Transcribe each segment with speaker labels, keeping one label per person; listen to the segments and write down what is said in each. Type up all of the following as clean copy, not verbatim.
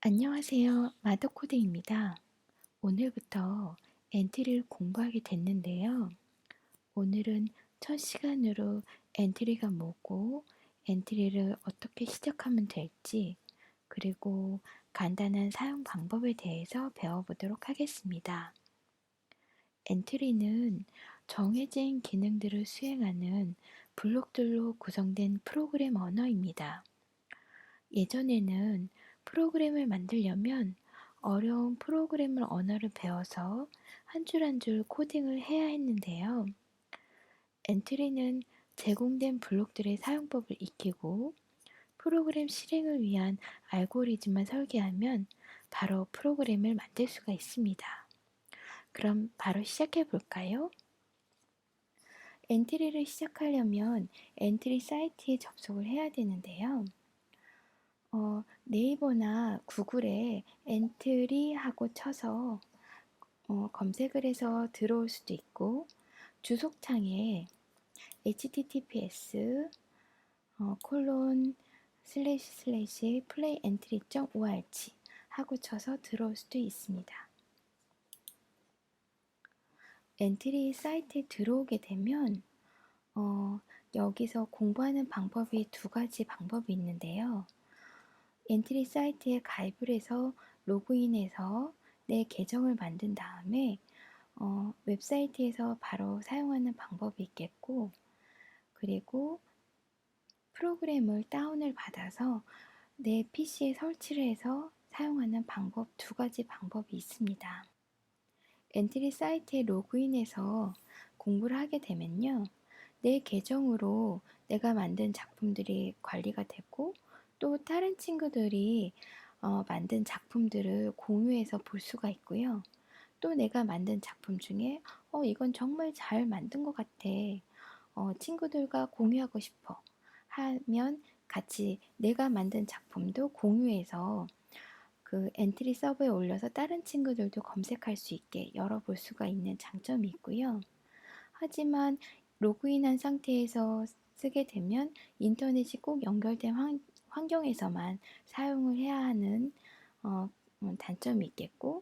Speaker 1: 안녕하세요. 마더코드입니다. 오늘부터 엔트리를 공부하게 됐는데요. 오늘은 첫 시간으로 엔트리가 뭐고, 엔트리를 어떻게 시작하면 될지, 그리고 간단한 사용 방법에 대해서 배워보도록 하겠습니다. 엔트리는 정해진 기능들을 수행하는 블록들로 구성된 프로그램 언어입니다. 예전에는 프로그램을 만들려면 어려운 프로그램을 언어를 배워서 한 줄 한 줄 코딩을 해야 했는데요. 엔트리는 제공된 블록들의 사용법을 익히고 프로그램 실행을 위한 알고리즘만 설계하면 바로 프로그램을 만들 수가 있습니다. 그럼 바로 시작해 볼까요? 엔트리를 시작하려면 엔트리 사이트에 접속을 해야 되는데요. 네이버나 구글에 엔트리 하고 쳐서 검색을 해서 들어올 수도 있고, 주소창에 https 콜론 슬래시 슬래시 playentry.org 하고 쳐서 들어올 수도 있습니다. 엔트리 사이트에 들어오게 되면 여기서 공부하는 방법이 두 가지 방법이 있는데요. 엔트리 사이트에 가입을 해서 로그인해서 내 계정을 만든 다음에 웹사이트에서 바로 사용하는 방법이 있겠고, 그리고 프로그램을 다운을 받아서 내 PC에 설치를 해서 사용하는 방법 두 가지 방법이 있습니다. 엔트리 사이트에 로그인해서 공부를 하게 되면요. 내 계정으로 내가 만든 작품들이 관리가 되고, 또 다른 친구들이 만든 작품들을 공유해서 볼 수가 있고요. 또 내가 만든 작품 중에 이건 정말 잘 만든 것 같아. 친구들과 공유하고 싶어 하면 같이 내가 만든 작품도 공유해서 그 엔트리 서버에 올려서 다른 친구들도 검색할 수 있게 열어볼 수가 있는 장점이 있고요. 하지만 로그인한 상태에서 쓰게 되면 인터넷이 꼭 연결된 환경에서만 사용을 해야 하는 단점이 있겠고,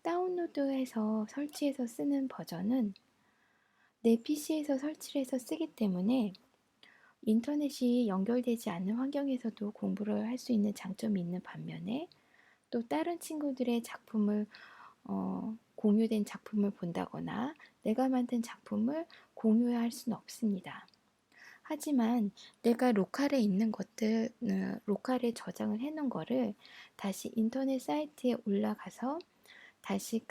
Speaker 1: 다운로드해서 설치해서 쓰는 버전은 내 PC에서 설치를 해서 쓰기 때문에 인터넷이 연결되지 않는 환경에서도 공부를 할 수 있는 장점이 있는 반면에, 또 다른 친구들의 작품을 공유된 작품을 본다거나 내가 만든 작품을 공유할 수는 없습니다. 하지만 내가 로컬에 있는 것들, 로컬에 저장을 해 놓은 거를 다시 인터넷 사이트에 올라가서 다시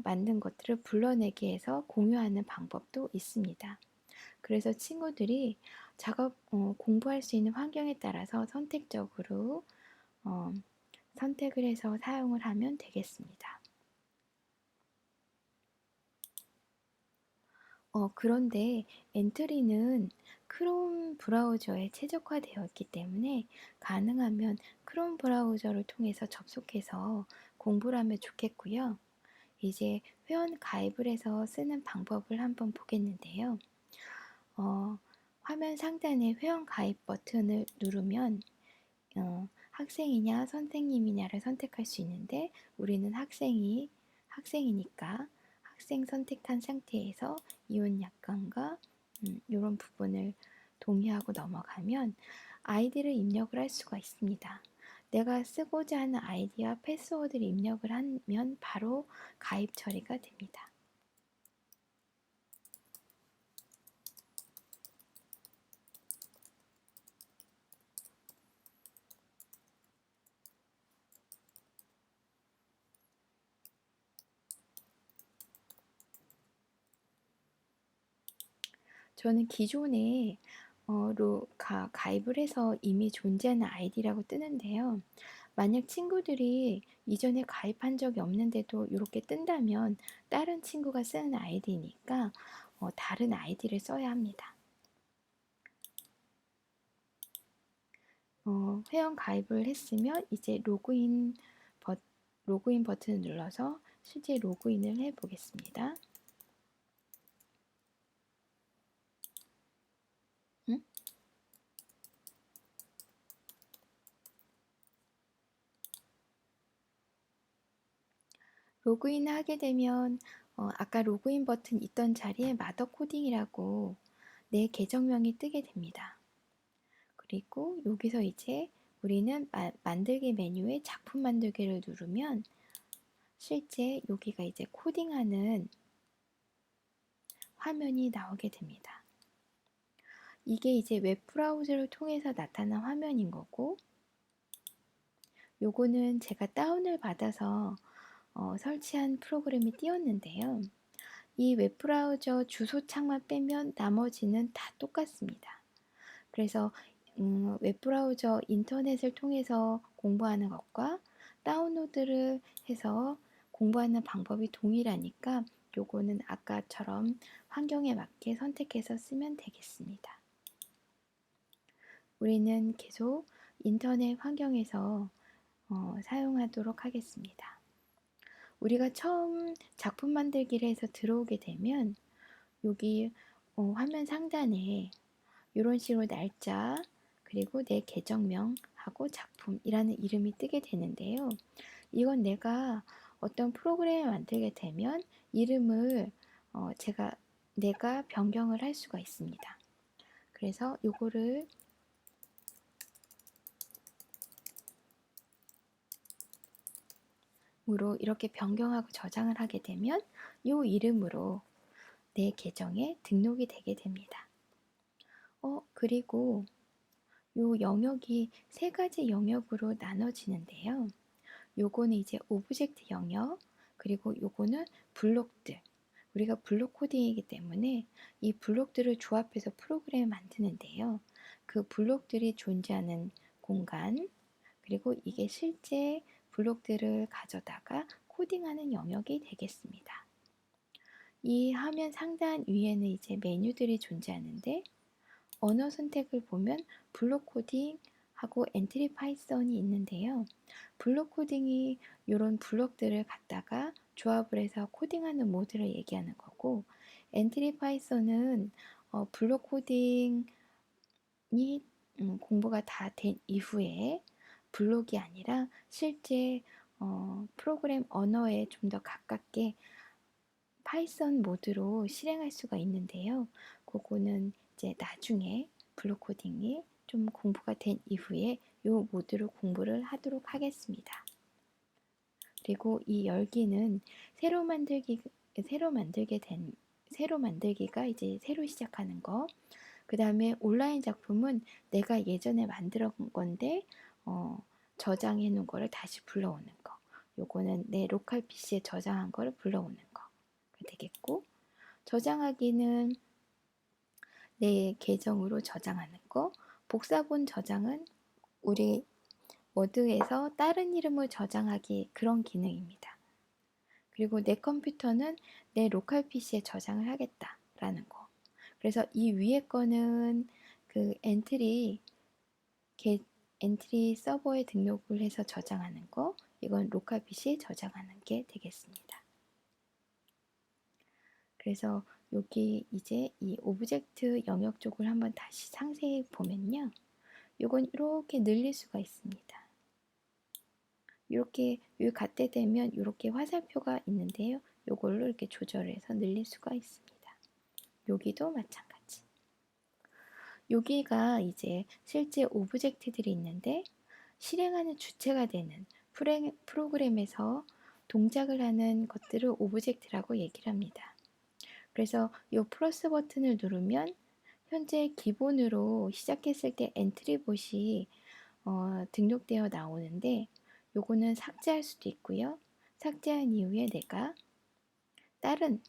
Speaker 1: 만든 것들을 불러내기 해서 공유하는 방법도 있습니다. 그래서 친구들이 공부할 수 있는 환경에 따라서 선택적으로 어, 선택을 해서 사용을 하면 되겠습니다. 그런데 엔트리는 크롬 브라우저에 최적화되어 있기 때문에 가능하면 크롬 브라우저를 통해서 접속해서 공부를 하면 좋겠고요. 이제 회원 가입을 해서 쓰는 방법을 한번 보겠는데요. 화면 상단에 회원 가입 버튼을 누르면 학생이냐 선생님이냐를 선택할 수 있는데, 우리는 학생이니까 학생 선택한 상태에서 이혼 약관과 이런 부분을 동의하고 넘어가면 아이디를 입력을 할 수가 있습니다. 내가 쓰고자 하는 아이디와 패스워드를 입력을 하면 바로 가입 처리가 됩니다. 저는 기존에 가입을 해서 이미 존재하는 아이디라고 뜨는데요. 만약 친구들이 이전에 가입한 적이 없는데도 이렇게 뜬다면 다른 친구가 쓰는 아이디니까 다른 아이디를 써야 합니다. 회원 가입을 했으면 이제 로그인 버튼을 눌러서 실제 로그인을 해 보겠습니다. 응? 로그인을 하게 되면 아까 로그인 버튼 있던 자리에 마더 코딩이라고 내 계정명이 뜨게 됩니다. 그리고 여기서 이제 우리는 만들기 메뉴에 작품 만들기를 누르면 실제 여기가 이제 코딩하는 화면이 나오게 됩니다. 이게 이제 웹브라우저를 통해서 나타난 화면인 거고, 요거는 제가 다운을 받아서 설치한 프로그램이 띄었는데요. 이 웹브라우저 주소창만 빼면 나머지는 다 똑같습니다. 그래서 웹브라우저 인터넷을 통해서 공부하는 것과 다운로드를 해서 공부하는 방법이 동일하니까 요거는 아까처럼 환경에 맞게 선택해서 쓰면 되겠습니다. 우리는 계속 인터넷 환경에서 사용하도록 하겠습니다. 우리가 처음 작품 만들기를 해서 들어오게 되면 여기 화면 상단에 이런 식으로 날짜 그리고 내 계정명하고 작품이라는 이름이 뜨게 되는데요. 이건 내가 어떤 프로그램을 만들게 되면 이름을 내가 변경을 할 수가 있습니다. 그래서 이거를 으로 이렇게 변경하고 저장을 하게 되면 이 이름으로 내 계정에 등록이 되게 됩니다. 그리고 이 영역이 세 가지 영역으로 나눠지는데요. 요거는 이제 오브젝트 영역, 그리고 요거는 블록들. 우리가 블록 코딩이기 때문에 이 블록들을 조합해서 프로그램을 만드는데요. 그 블록들이 존재하는 공간, 그리고 이게 실제 블록들을 가져다가 코딩하는 영역이 되겠습니다. 이 화면 상단 위에는 이제 메뉴들이 존재하는데 언어 선택을 보면 블록 코딩하고 엔트리 파이썬이 있는데요. 블록 코딩이 이런 블록들을 갖다가 조합을 해서 코딩하는 모드를 얘기하는 거고, 엔트리 파이썬은 블록 코딩이 공부가 다 된 이후에 블록이 아니라 실제 프로그램 언어에 좀 더 가깝게 파이썬 모드로 실행할 수가 있는데요. 그거는 이제 나중에 블록 코딩이 좀 공부가 된 이후에 이 모드로 공부를 하도록 하겠습니다. 그리고 이 열기는 새로 만들기가 이제 새로 시작하는 거. 그 다음에 온라인 작품은 내가 예전에 만들어 본 건데 저장해 놓은 거를 다시 불러오는 거. 요거는 내 로컬 PC에 저장한 거를 불러오는 거 되겠고, 저장하기는 내 계정으로 저장하는 거. 복사본 저장은 우리 워드에서 다른 이름을 저장하기 그런 기능입니다. 그리고 내 컴퓨터는 내 로컬 PC에 저장을 하겠다라는 거. 그래서 이 위에 거는 그 엔트리 서버에 등록을 해서 저장하는 거, 이건 로컬 PC에 저장하는 게 되겠습니다. 그래서 여기 이제 이 오브젝트 영역 쪽을 한번 다시 상세히 보면요. 이건 이렇게 늘릴 수가 있습니다. 이렇게 여기 갖다 대면 이렇게 화살표가 있는데요. 이걸로 이렇게 조절해서 늘릴 수가 있습니다. 여기도 마찬가지. 여기가 이제 실제 오브젝트들이 있는데 실행하는 주체가 되는 프로그램에서 동작을 하는 것들을 오브젝트라고 얘기를 합니다. 그래서 이 플러스 버튼을 누르면 현재 기본으로 시작했을 때 엔트리봇이 등록되어 나오는데 요거는 삭제할 수도 있고요. 삭제한 이후에 내가 다른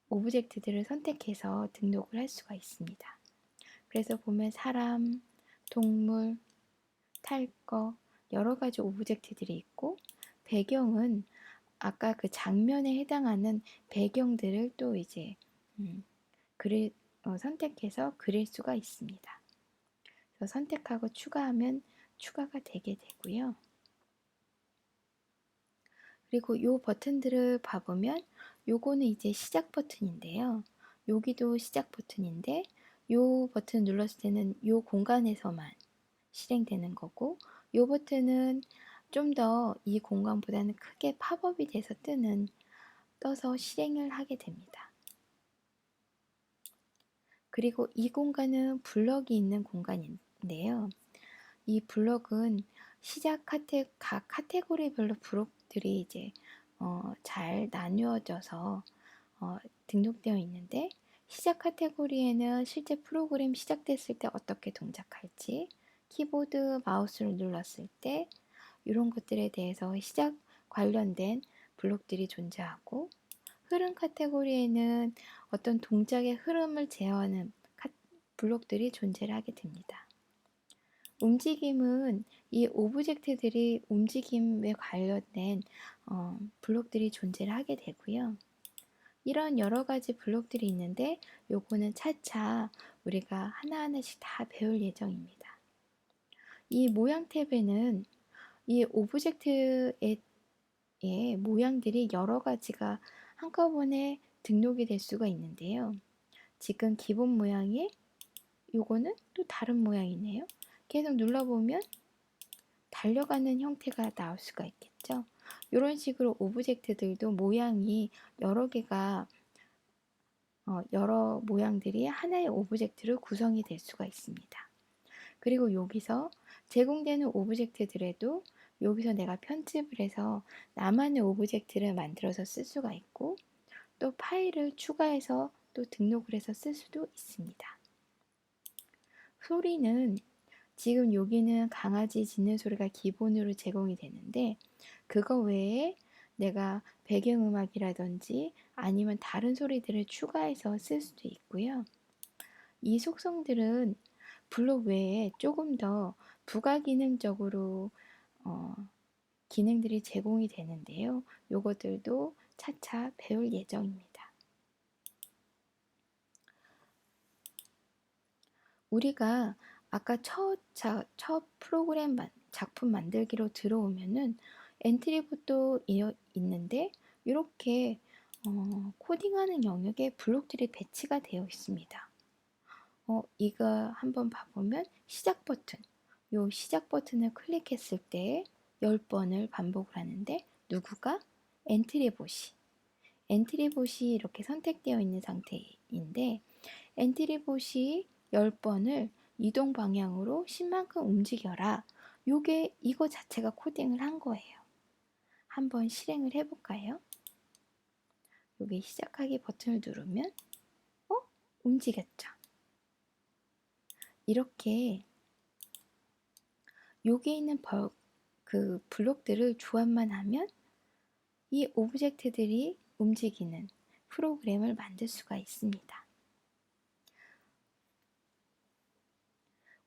Speaker 1: 오브젝트들을 선택해서 등록을 할 수가 있습니다. 그래서 보면 사람, 동물, 탈 거 여러 가지 오브젝트들이 있고, 배경은 아까 그 장면에 해당하는 배경들을 또 이제 선택해서 그릴 수가 있습니다. 그래서 선택하고 추가하면 추가가 되게 되고요. 그리고 이 버튼들을 봐보면 요거는 이제 시작 버튼인데요. 여기도 시작 버튼인데 이 버튼 눌렀을 때는 이 공간에서만 실행되는 거고, 이 버튼은 좀 더 이 공간보다는 크게 팝업이 돼서 떠서 실행을 하게 됩니다. 그리고 이 공간은 블럭이 있는 공간인데요. 이 블럭은 각 카테고리별로 블록들이 이제 잘 나누어져서 등록되어 있는데, 시작 카테고리에는 실제 프로그램 시작됐을 때 어떻게 동작할지, 키보드, 마우스를 눌렀을 때 이런 것들에 대해서 시작 관련된 블록들이 존재하고, 흐름 카테고리에는 어떤 동작의 흐름을 제어하는 블록들이 존재를 하게 됩니다. 움직임은 이 오브젝트들이 움직임에 관련된 블록들이 존재를 하게 되고요. 이런 여러 가지 블록들이 있는데 요거는 차차 우리가 하나하나씩 다 배울 예정입니다. 이 모양 탭에는 이 오브젝트의 모양들이 여러 가지가 한꺼번에 등록이 될 수가 있는데요. 지금 기본 모양이 요거는 또 다른 모양이네요. 계속 눌러보면 달려가는 형태가 나올 수가 있겠죠. 이런 식으로 오브젝트들도 모양이 여러 개가 여러 모양들이 하나의 오브젝트로 구성이 될 수가 있습니다. 그리고 여기서 제공되는 오브젝트들에도 여기서 내가 편집을 해서 나만의 오브젝트를 만들어서 쓸 수가 있고, 또 파일을 추가해서 또 등록을 해서 쓸 수도 있습니다. 소리는 지금 여기는 강아지 짖는 소리가 기본으로 제공이 되는데, 그거 외에 내가 배경음악이라든지 아니면 다른 소리들을 추가해서 쓸 수도 있고요. 이 속성들은 블록 외에 조금 더 부가기능적으로 기능들이 제공이 되는데요. 요것들도 차차 배울 예정입니다. 우리가 아까 첫 프로그램 작품 만들기로 들어오면은 엔트리부터 있는데, 이렇게 코딩하는 영역에 블록들이 배치가 되어 있습니다. 이거 한번 봐보면 시작 버튼, 요 시작 버튼을 클릭했을 때 10번을 반복을 하는데, 누구가? 엔트리봇이 이렇게 선택되어 있는 상태인데, 엔트리봇이 10번을 이동 방향으로 10만큼 움직여라. 이거 자체가 코딩을 한 거예요. 한번 실행을 해볼까요? 여기 시작하기 버튼을 누르면 움직였죠. 이렇게 여기 있는 그 블록들을 조합만 하면 이 오브젝트들이 움직이는 프로그램을 만들 수가 있습니다.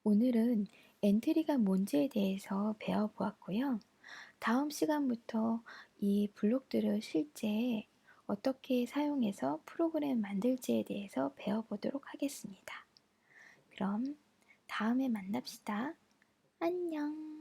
Speaker 1: 오늘은 엔트리가 뭔지에 대해서 배워보았고요. 다음 시간부터 이 블록들을 실제 어떻게 사용해서 프로그램 만들지에 대해서 배워보도록 하겠습니다. 그럼 다음에 만납시다. 안녕.